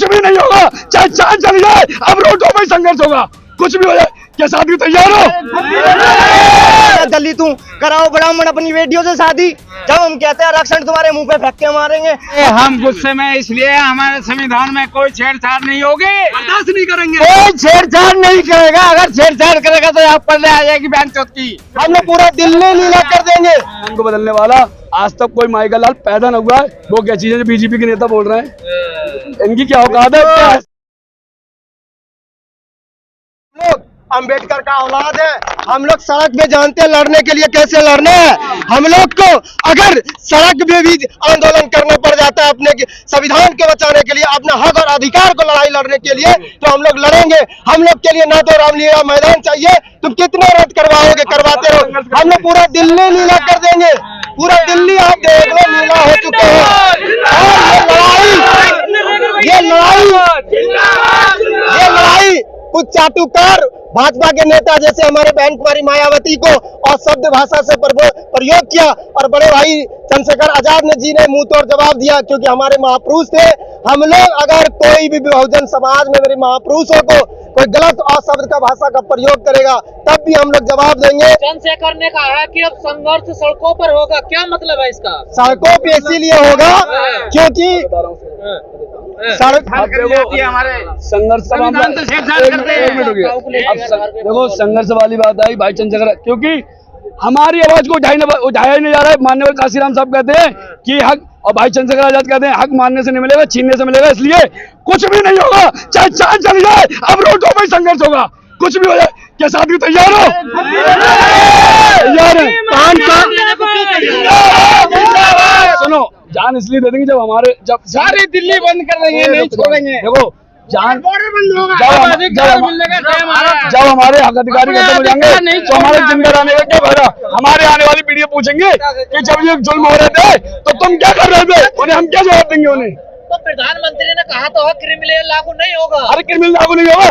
कुछ भी नहीं होगा, चाहे जान चली जाए, अब रोडों में संघर्ष होगा, कुछ भी हो जाए। क्या शादी तैयार हो? दलित हूँ, कराओ ब्राह्मण अपनी बेटियों से शादी। जब हम कहते हैं आरक्षण तुम्हारे मुंह पे फेंक के मारेंगे। हम गुस्से में इसलिए हमारे संविधान में कोई छेड़छाड़ नहीं होगी, बर्दाश्त नहीं करेंगे, कोई छेड़छाड़ नहीं करेगा। अगर छेड़छाड़ करेगा तो यहाँ पढ़ने आ जाएगी बैंक चौथ की। हम लोग पूरा दिल्ली लीला कर देंगे। को बदलने वाला आज तक कोई माइकल लाल पैदा न हुआ है। वो क्या चीजें बीजेपी के नेता बोल रहे हैं, इनकी क्या औकात है? अंबेडकर का औलाद है, हम लोग सड़क पे जानते हैं लड़ने के लिए कैसे लड़ना है। हम लोग को अगर सड़क पे भी आंदोलन करना पड़ जाता है अपने संविधान के बचाने के लिए, अपना हक और अधिकार को लड़ाई लड़ने के लिए, तो हम लोग लड़ेंगे। हम लोग के लिए ना तो रामलीला मैदान चाहिए, तुम कितने रद्द करवाओगे, करवाते रहो। हम लोग पूरा दिल्ली लीला कर देंगे, पूरा दिल्ली आप देख लो लीला हो चुके हैं। और ये लड़ाई कुछ चाटुकार भाजपा के नेता जैसे हमारे बहन कुमारी मायावती को और शब्द भाषा से प्रयोग किया, और बड़े भाई चंद्रशेखर आजाद जी ने मुंह तोड़ जवाब दिया, क्योंकि हमारे महापुरुष थे। हम लोग अगर कोई भी बहुजन समाज में मेरे महापुरुषों को कोई गलत अशब्द का भाषा का प्रयोग करेगा, तब भी हम लोग जवाब देंगे। चंद्रशेखर ने कहा है कि अब संघर्ष सड़कों पर होगा, क्या मतलब है इसका? सड़कों पे इसीलिए होगा क्योंकि सड़क हमारे संघर्ष का मामला। एक मिनट हो गया। देखो संघर्ष वाली बात आई भाई चंद्रशेखर, क्योंकि हमारी आवाज को उठाया नहीं जा रहा है। माननीय काशीराम साहब कहते हैं कि हक, और भाई चंद्रशेखर आजाद कहते हैं हक मानने से नहीं मिलेगा, छीनने से मिलेगा। इसलिए कुछ भी नहीं होगा, चाहे जान चली जाए, अब रोडों में संघर्ष होगा, कुछ भी हो जाए। क्या शादी तैयार हो? यार सुनो, जान इसलिए दे देंगे जब सारी दिल्ली बंद कर देंगे, नहीं छोड़ेंगे। देखो जान बंद होगा, जब हमारे हक अधिकारी खत्म हो जाएंगे तो हमारे जिंदा रहने का क्या फायदा? हमारे आने वाली पीढ़ी पूछेंगे कि जब ये जुल्म हो रहे थे तो तुम क्या कर रहे थे, उन्हें हम क्या जवाब देंगे? उन्हें तो प्रधानमंत्री ने कहा तो क्रिमिनल लागू नहीं होगा। अरे क्रिमिनल लागू नहीं होगा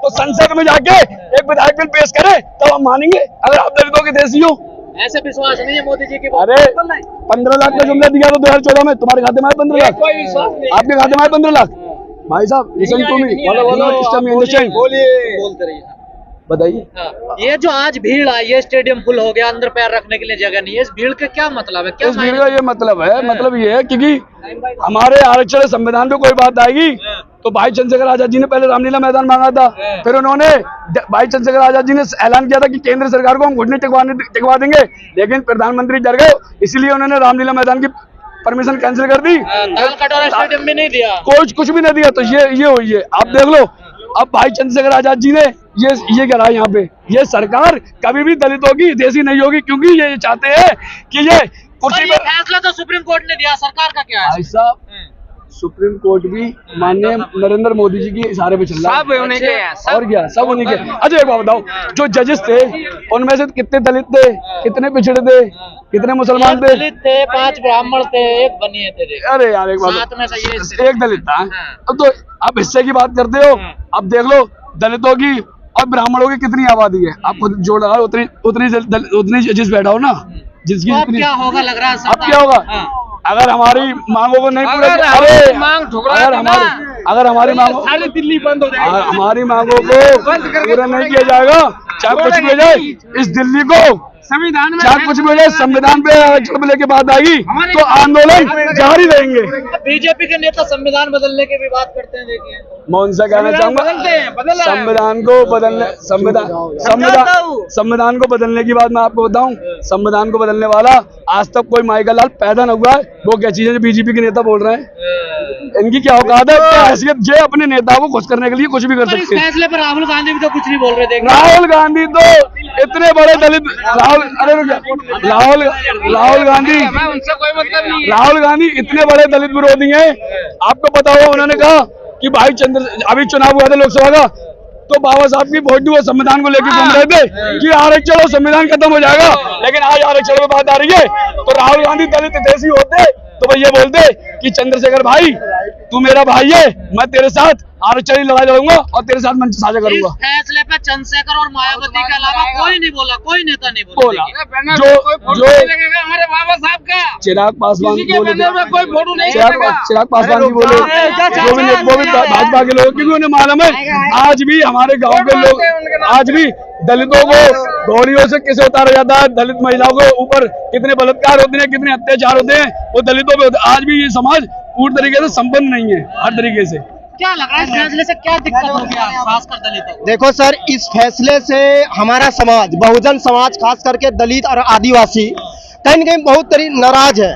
तो संसद में जाके एक विधायक बिल पेश करे तब हम मानेंगे, अगर आप दलितों के देशी हो। ऐसे विश्वास नहीं है मोदी जी की। अरे 15 लाख का जुमला दिया तो 2014 में, तुम्हारे खाते में आए 15 लाख, कोई विश्वास नहीं, आपके खाते में आए 15 लाख। भाई साहब लिसन टू मी, बोलते रहिए। बताइए। ये जो आज भीड़ आई है, स्टेडियम फुल हो गया, अंदर पैर रखने के लिए जगह नहीं है, इस भीड़ का क्या मतलब है? क्या इस भीड़ का ये मतलब ये है क्योंकि हमारे आरक्षण संविधान पे कोई बात आएगी तो भाई चंद्रशेखर आजाद जी ने पहले रामलीला मैदान मांगा था, फिर उन्होंने भाई चंद्रशेखर आजाद जी ने ऐलान किया था कि केंद्र सरकार को हम घुटने टिकवा देंगे, लेकिन प्रधानमंत्री डर गए, इसलिए उन्होंने रामलीला मैदान की परमिशन कैंसिल कर दी, स्टेडियम भी नहीं दिया, कुछ भी नहीं दिया। तो ये हुई है, आप देख लो। अब भाई चंद्रशेखर आजाद जी ने ये कह रहा है यहाँ पे, ये सरकार कभी भी दलितों की देशी नहीं होगी, क्योंकि ये चाहते हैं कि ये कुर्सी पे। फैसला तो सुप्रीम कोर्ट ने दिया, सरकार का क्या है? भाई साहब सुप्रीम कोर्ट भी माननीय नरेंद्र मोदी जी के इशारे पे चल रहा है, सब उन्हीं के हैं, और क्या सब उन्हीं के। अच्छा एक बात बताओ, जो जजेस थे उनमें से कितने दलित थे, कितने पिछड़े थे, कितने मुसलमान थे? दलित थे, 5 ब्राह्मण थे, 1 बनिए थे। अरे यार एक बात, साथ में से एक दलित था। अब तो आप हिस्से की बात करते हो, अब देख लो दलितों की और ब्राह्मणों की कितनी आबादी है, आप खुद जोड़ लगाओ, उतनी जजेस बैठा हो ना जिसकी। अब क्या होगा लग रहा है? अब क्या होगा अगर हमारी मांगों को नहीं पूरा, अगर हमारी मांगों, सारी दिल्ली बंद हो जाएगी, हमारी मांगों को पूरा नहीं किया जाएगा, चाहे कुछ भी हो जाए, इस दिल्ली को संविधान में चाहे कुछ भी हो जाए, संविधान पे आरक्षण लेके बात आएगी तो आंदोलन जारी रहेंगे। बीजेपी के नेता संविधान बदलने के भी बात करते हैं, देखिए। मैं उनसे कहना चाहूंगा संविधान को बदलने, संविधान को बदलने की बात मैं आपको बताऊं, संविधान को बदलने वाला आज तक कोई माइकल लाल पैदा न हुआ है। वो क्या चीजें बीजेपी के नेता बोल रहे हैं, इनकी क्या औकात है, क्या हैसियत, ये अपने नेताओं को खुश करने के लिए कुछ भी कर सकते हैं। फैसले पर राहुल गांधी भी तो कुछ नहीं बोल रहे थे। राहुल गांधी तो इतने बड़े दलित, राहुल गांधी उनसे कोई मतलब नहीं है। राहुल गांधी इतने बड़े दलित विरोधी हैं, आपको पता होगा उन्होंने कहा कि भाई अभी चुनाव हुआ था लोकसभा का, तो बाबा साहब की वोट वो संविधान को लेकर घूम रहे थे कि आरक्षण और संविधान खत्म हो जाएगा, लेकिन आज आरक्षण में बात आ रही है। तो राहुल गांधी दलित देशी होते तो वो ये बोलते कि चंद्रशेखर भाई तू मेरा भाई है, मैं तेरे साथ आरक्षण की लड़ाई लड़ूंगा और तेरे साथ मंच साझा इस करूंगा। फैसले पे चंद्रशेखर और मायावती के अलावा कोई नहीं बोला, कोई नेता नहीं बोला। जो हमारे बाबा साहब का चिराग पासवान बोले, कोई फोटो नहीं चिराग पासवान जी बोले, वो भी भाजपा के लोग, क्योंकि उन्हें मालूम है आज भी हमारे गांव के लोग, आज भी दलितों को घोड़ियों से कैसे उतारा जाता है, दलित महिलाओं के ऊपर कितने बलात्कार होते हैं, कितने अत्याचार होते हैं, वो दलितों पे होते हैं। आज भी ये समाज पूरी तरीके से संपन्न नहीं है हर तरीके से। क्या लग रहा है इस फैसले से क्या दिक्कत होगी खासकर दलितों को? देखो सर, इस फैसले से हमारा समाज, बहुजन समाज, खास करके दलित और आदिवासी कहीं न कहीं बहुत नाराज है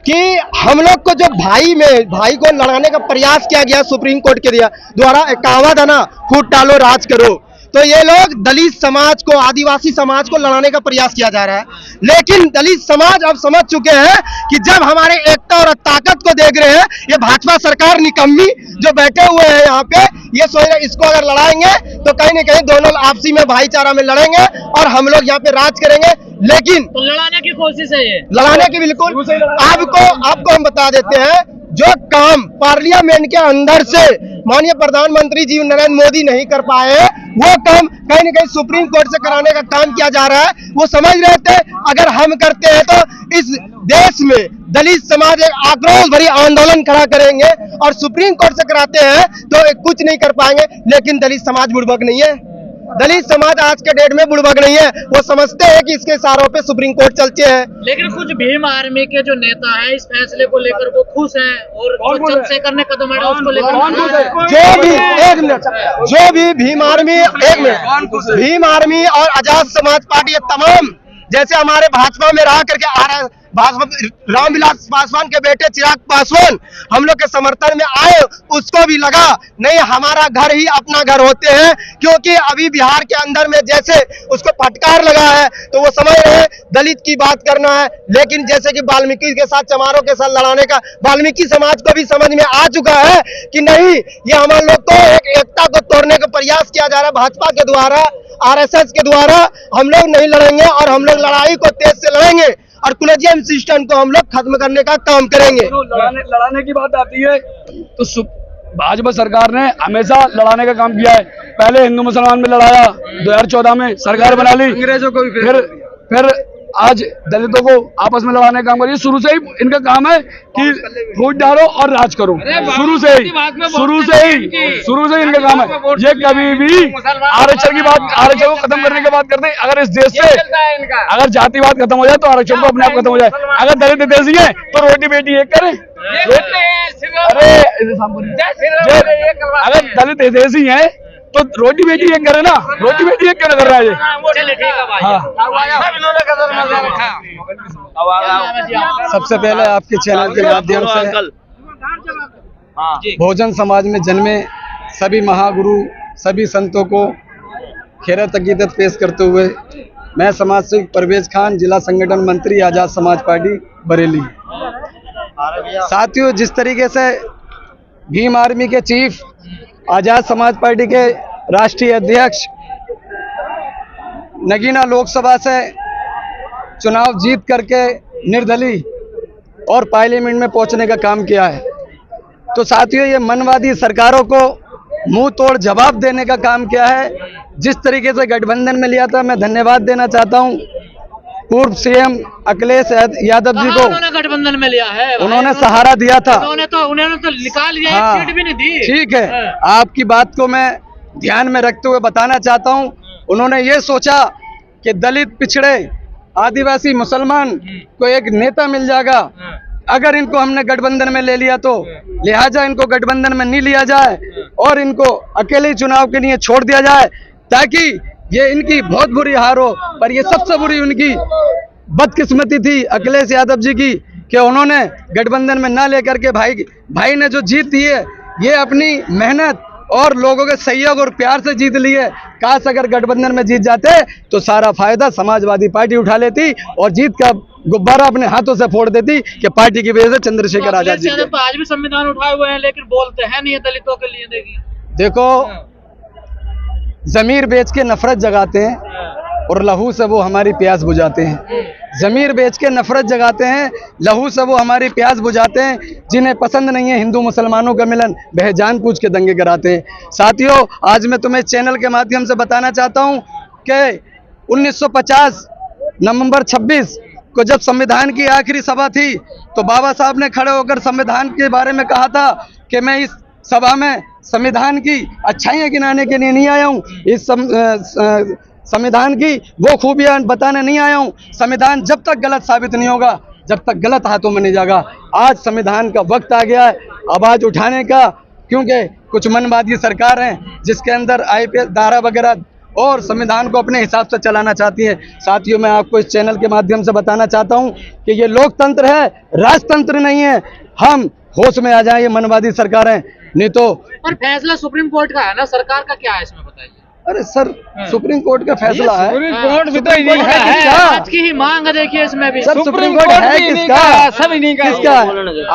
कि हम लोग को जो भाई को लड़ाने का प्रयास किया गया सुप्रीम कोर्ट के द्वारा, एक कहावत है ना, फूट डालो राज करो, तो ये लोग दलित समाज को, आदिवासी समाज को लड़ाने का प्रयास किया जा रहा है। लेकिन दलित समाज अब समझ चुके हैं कि जब हमारे एकता और ताकत को देख रहे हैं, ये भाजपा सरकार निकम्मी जो बैठे हुए हैं यहाँ पे, ये सोच रहे इसको अगर लड़ाएंगे तो कहीं न कहीं दोनों आपसी में भाईचारा में लड़ेंगे और हम लोग यहाँ पे राज करेंगे। लेकिन तो लड़ाने की कोशिश है ये, लड़ाने की बिल्कुल आपको हम बता देते हैं, जो काम पार्लियामेंट के अंदर से माननीय प्रधानमंत्री जी नरेंद्र मोदी नहीं कर पाए, वो काम कहीं न कहीं सुप्रीम कोर्ट से कराने का काम किया जा रहा है। वो समझ रहे थे अगर हम करते हैं तो इस देश में दलित समाज एक आक्रोश भरी आंदोलन खड़ा करेंगे और सुप्रीम कोर्ट से कराते हैं तो कुछ नहीं कर पाएंगे। लेकिन दलित समाज बुड़बक नहीं है, दलित समाज आज के डेट में बुड़बक नहीं है, वो समझते हैं कि इसके इशारों पे सुप्रीम कोर्ट चलते हैं। लेकिन कुछ भीम आर्मी के जो नेता हैं इस फैसले को लेकर वो खुश हैं और जो चंद्रशेखर ने कदम उठाया उसको लेकर जो भी भीम आर्मी और आजाद समाज पार्टी, ये तमाम जैसे हमारे भाजपा में रह करके आ रहे भाजपा रामविलास पासवान के बेटे चिराग पासवान हम लोग के समर्थन में आए, उसको भी लगा नहीं हमारा घर ही अपना घर होते हैं, क्योंकि अभी बिहार के अंदर में जैसे उसको फटकार लगा है तो वो समझ रहे हैं दलित की बात करना है। लेकिन जैसे कि वाल्मीकि के साथ, चमारों के साथ लड़ाने का वाल्मीकि समाज को भी समझ में आ चुका है कि नहीं, ये हमारे लोग को एकता को तोड़ने का प्रयास किया जा रहा है भाजपा के द्वारा, आरएसएस के द्वारा। हम लोग नहीं लड़ेंगे और हम लोग लड़ाई को तेज से लड़ेंगे और कोलिजियम सिस्टम को हम लोग खत्म करने का काम करेंगे। लड़ाने की बात आती है तो भाजपा सरकार ने हमेशा लड़ाने का काम किया है। पहले हिंदू मुसलमान में लड़ाया, 2014 में सरकार बना ली, अंग्रेजों को फिर आज दलितों को आपस में लड़ाने का काम करिए। शुरू से ही इनका काम है कि फूट डालो और राज करो, शुरू से ही इनका काम है। ये कभी भी आरक्षण की बात, आरक्षण को खत्म करने की बात करते हैं। अगर इस देश से अगर जातिवाद खत्म हो जाए तो आरक्षण को अपने आप खत्म हो जाए। अगर दलित देशी है तो रोटी बेटी एक करें। अरे अगर दलित देशी है तो रोटी बेटी एक करे ना, रोटी बेटी एक क्यों कर रहा है ये? चलिए ठीक है भाई। सबसे पहले आपके चैनल के माध्यम से बहुजन समाज में जन्मे सभी महागुरु, सभी संतों को खैरत अकीदत पेश करते हुए मैं समाज सेवक परवेज खान, जिला संगठन मंत्री, आजाद समाज पार्टी बरेली। साथियों, जिस तरीके से भीम आर्मी के चीफ, आजाद समाज पार्टी के राष्ट्रीय अध्यक्ष नगीना लोकसभा से चुनाव जीत करके निर्दलीय और पार्लियामेंट में पहुंचने का काम किया है, तो साथियों ये मनवादी सरकारों को मुंह तोड़ जवाब देने का काम किया है। जिस तरीके से गठबंधन में लिया था, मैं धन्यवाद देना चाहता हूं पूर्व सीएम अखिलेश यादव जी को। उन्होंने गठबंधन में लिया है, उन्होंने सहारा दिया था, उन्होंने तो निकाल लिया, एक सीट भी नहीं दी। ठीक है, आपकी बात को मैं ध्यान में रखते हुए बताना चाहता हूं, उन्होंने ये सोचा कि दलित, पिछड़े, आदिवासी, मुसलमान को एक नेता मिल जाएगा, अगर इनको हमने गठबंधन में ले लिया तो लिहाजा इनको गठबंधन में नहीं लिया जाए और इनको अकेले चुनाव के लिए छोड़ दिया जाए, ताकि ये इनकी बहुत बुरी हार हो। पर ये सबसे बुरी उनकी बदकिस्मती थी अखिलेश यादव जी की कि उन्होंने गठबंधन में ना लेकर के भाई ने जो जीत दी है ये अपनी मेहनत और लोगों के सहयोग और प्यार से जीत ली है। काश अगर गठबंधन में जीत जाते तो सारा फायदा समाजवादी पार्टी उठा लेती और जीत का गुब्बारा अपने हाथों से फोड़ देती कि पार्टी की वजह से चंद्रशेखर आजाद जी। तो आज भी संविधान उठाए हुए हैं लेकिन बोलते हैं नहीं है दलितों के लिए। देखो, जमीर बेच के नफरत जगाते हैं और लहू से वो हमारी प्यास बुझाते हैं। ज़मीर बेच के नफरत जगाते हैं, लहू से वो हमारी प्यास बुझाते हैं। जिन्हें पसंद नहीं है हिंदू मुसलमानों का मिलन, वह जान पूछ के दंगे कराते हैं। साथियों, आज मैं तुम्हें चैनल के माध्यम से बताना चाहता हूं कि 1950 नवंबर 26 को जब संविधान की आखिरी सभा थी, तो बाबा साहब ने खड़े होकर संविधान के बारे में कहा था कि मैं इस सभा में संविधान की अच्छाइयाँ गिनाने के लिए नहीं आया हूँ, इस संविधान की वो खूबियाँ बताने नहीं आया हूँ। संविधान जब तक गलत साबित नहीं होगा, जब तक गलत हाथों में नहीं जाएगा। आज संविधान का वक्त आ गया है आवाज़ उठाने का, क्योंकि कुछ मनवादी सरकार हैं जिसके अंदर IPS धारा वगैरह और संविधान को अपने हिसाब से चलाना चाहती है। साथियों, मैं आपको इस चैनल के माध्यम से बताना चाहता हूं कि ये लोकतंत्र है, राजतंत्र नहीं है। हम होश में आ जाएं, ये मनवादी सरकारें नहीं तो। पर फैसला सुप्रीम कोर्ट का है ना, सरकार का क्या है इसमें बताइए। अरे सर, सुप्रीम कोर्ट का फैसला है। सुप्रीम कोर्ट भी तो सुप्रीम कोर्ट इन्हीं का है है। किसका? आज की ही मांग है, देखिए इसमें भी। सर, सुप्रीम कोर्ट है किसका? सब इन्हीं का किसका?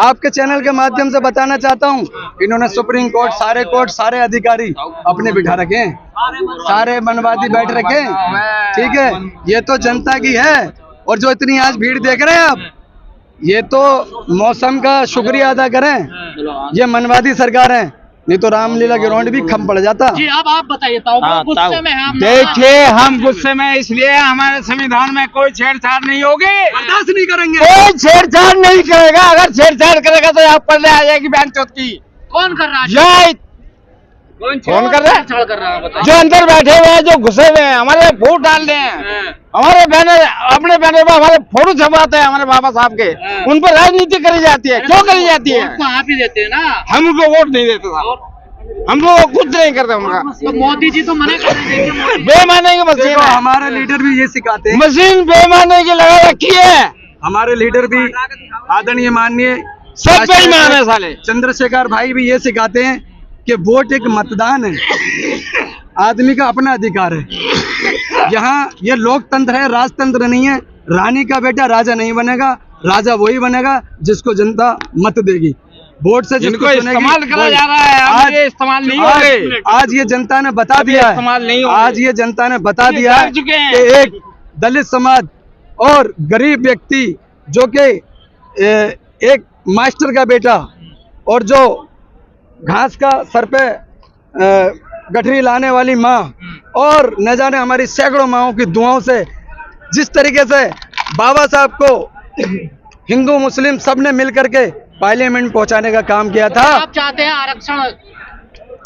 आपके चैनल के माध्यम से बताना चाहता हूँ, इन्होंने सुप्रीम कोर्ट सारे अधिकारी अपने बिठा रखे हैं, सारे मनवादी बैठ रखे हैं। ठीक है, ये तो जनता की है। और जो इतनी आज भीड़ देख रहे हैं आप, ये तो मौसम का शुक्रिया अदा करें। ये मनवादी सरकार है, नहीं तो रामलीला ग्राउंड भी खम पड़ जाता। जी, अब आप बताइए, गुस्से में हम देखिए, हम गुस्से में इसलिए हमारे संविधान में कोई छेड़छाड़ नहीं होगी, बर्दाश्त नहीं करेंगे। कोई छेड़छाड़ नहीं करेगा। अगर छेड़छाड़ करेगा तो यहाँ पढ़ने आ जाएगी बहन चौथ की। कौन कर रहा है? जय कौन कर रहा है? छेड़छाड़ कर रहा है बताइए। जो अंदर बैठे हुए हैं, जो घुसे हुए हैं, हमारे वोट डाल रहे हैं, हमारे बहने अपने बहने पर हमारे फोटो छपवाते हैं हमारे बाबा साहब के, उन पर राजनीति करी जाती है। क्यों करी जाती है? वोट तो आप ही देते हैं ना। हम उनको वोट नहीं देते साहब, हम लोग कुछ नहीं करते उनका। तो मोदी जी तो मना कर रहे हैं। बेईमानी की मशीन देखो, है, हमारे लीडर भी ये सिखाते हैं। मशीन बेईमानी की लगा रखी है। हमारे लीडर भी आदरणीय माननीय सब बेईमान है साले। चंद्रशेखर भाई भी ये सिखाते हैं कि वोट एक मतदान है, आदमी का अपना अधिकार है। यहाँ ये लोकतंत्र है, राजतंत्र नहीं है। रानी का बेटा राजा नहीं बनेगा, राजा वही बनेगा जिसको जनता मत देगी। वोट से जिसको इस्तेमाल करा जा रहा है, आज ये इस्तेमाल नहीं होंगे। आज ये जनता ने बता दिया इस्तेमाल नहीं है, होंगे। आज ये जनता ने बता दिया है चुके हैं। कि एक दलित समाज और गरीब व्यक्ति, जो कि एक मास्टर का बेटा और जो घास का सर पे गठरी लाने वाली माँ, और न जाने हमारी सैकड़ों माँओं की दुआओं से जिस तरीके से बाबा साहब को हिंदू मुस्लिम सब ने मिल करके पार्लियामेंट पहुंचाने का काम किया था। आप चाहते हैं आरक्षण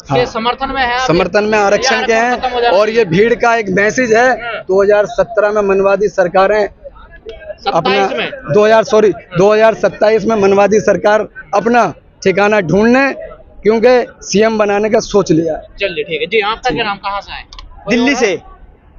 के समर्थन में है? समर्थन में आरक्षण के हैं, और ये भीड़ का एक मैसेज है। 2017 में मनवादी सरकारें अपना 2027 में मनवादी सरकार अपना ठिकाना ढूंढने, क्योंकि सीएम बनाने का सोच लिया है। चलिए ठीक है जी। आपका क्या नाम, कहाँ से आए? दिल्ली से,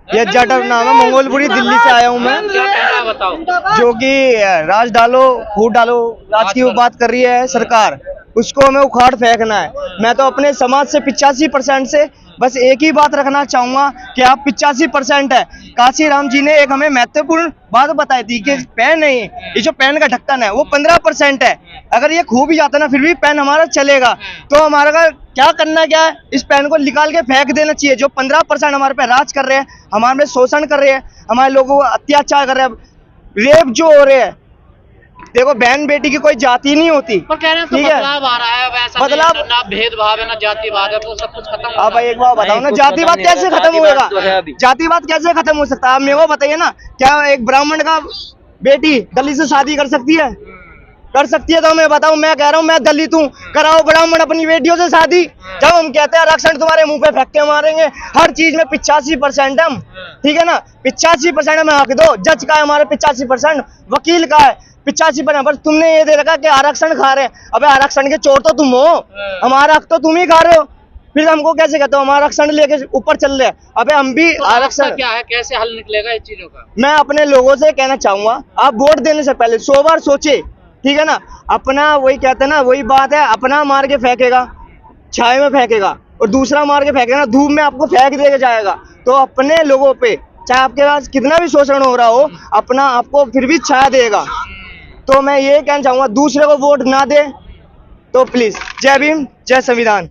ये जाटव नाम है, मंगोलपुरी, दिल्ली से आया हूँ मैं। क्या कहना है बताओ। जो कि राज डालो फूट डालो, राज की वो बात कर रही है सरकार, उसको हमें उखाड़ फेंकना है। मैं तो अपने समाज से 85% से बस एक ही बात रखना चाहूंगा कि आप 85% है। काशीराम जी ने एक हमें महत्वपूर्ण बात बताई थी कि पेन है, ये जो पेन का ढक्कन है वो 15% है। अगर ये खो भी जाता ना, फिर भी पेन हमारा चलेगा। तो हमारा क्या करना क्या है, इस पेन को निकाल के फेंक देना चाहिए। जो 15% हमारे पे राज कर रहे हैं, हमारे पे शोषण कर रहे हैं, हमारे लोगों को अत्याचार कर रहे हैं, रेप जो हो रहे हैं। देखो, बहन बेटी की कोई जाति नहीं होती। पर कह रहे हैं तो ठीक है, बदलाव आ रहा है, वैसा बदलाव- नहीं है, ना भेदभाव है ना जातिवाद है, तो सब कुछ खत्म हो आप रहा है। एक बार बताओ ना, जातिवाद कैसे खत्म होएगा? जातिवाद कैसे खत्म हो सकता है? आप मेरे को बताइए ना, क्या एक ब्राह्मण का बेटी दलित से शादी कर सकती है? कर सकती है तो मैं बताऊं, मैं कह रहा हूं, मैं दलित हूं, कराओ ब्राह्मण अपनी बेटियों से शादी। जब हम कहते हैं आरक्षण तुम्हारे मुंह पे फेंक के मारेंगे, हर चीज में 85% हम, ठीक है ना, 85% हमें हक दो। जज का है हमारे 85%, वकील का है 85%, बस तुमने ये दे रखा कि आरक्षण खा रहे हैं। अबे आरक्षण के चोर तो तुम हो, हमारा हक तो तुम ही खा रहे हो, फिर हमको कैसे कहते हो हम आरक्षण लेके ऊपर चल रहे हैं? अबे हम भी तो आरक्षण, आपका क्या है, कैसे हल निकलेगा इस चीजों का? मैं अपने लोगों से कहना चाहूंगा, आप वोट देने से पहले 100 बार सोचे, ठीक है ना। अपना वही कहते हैं ना, वही बात है, अपना मार के फेंकेगा छाए में फेंकेगा, और दूसरा मार के फेंकेगा धूप में, आपको फेंक दे जाएगा। तो अपने लोगों पे, चाहे आपके पास कितना भी शोषण हो रहा हो, अपना आपको फिर भी छाया देगा। तो मैं ये कहना चाहूंगा, दूसरे को वोट ना दे तो प्लीज। जय भीम, जय संविधान।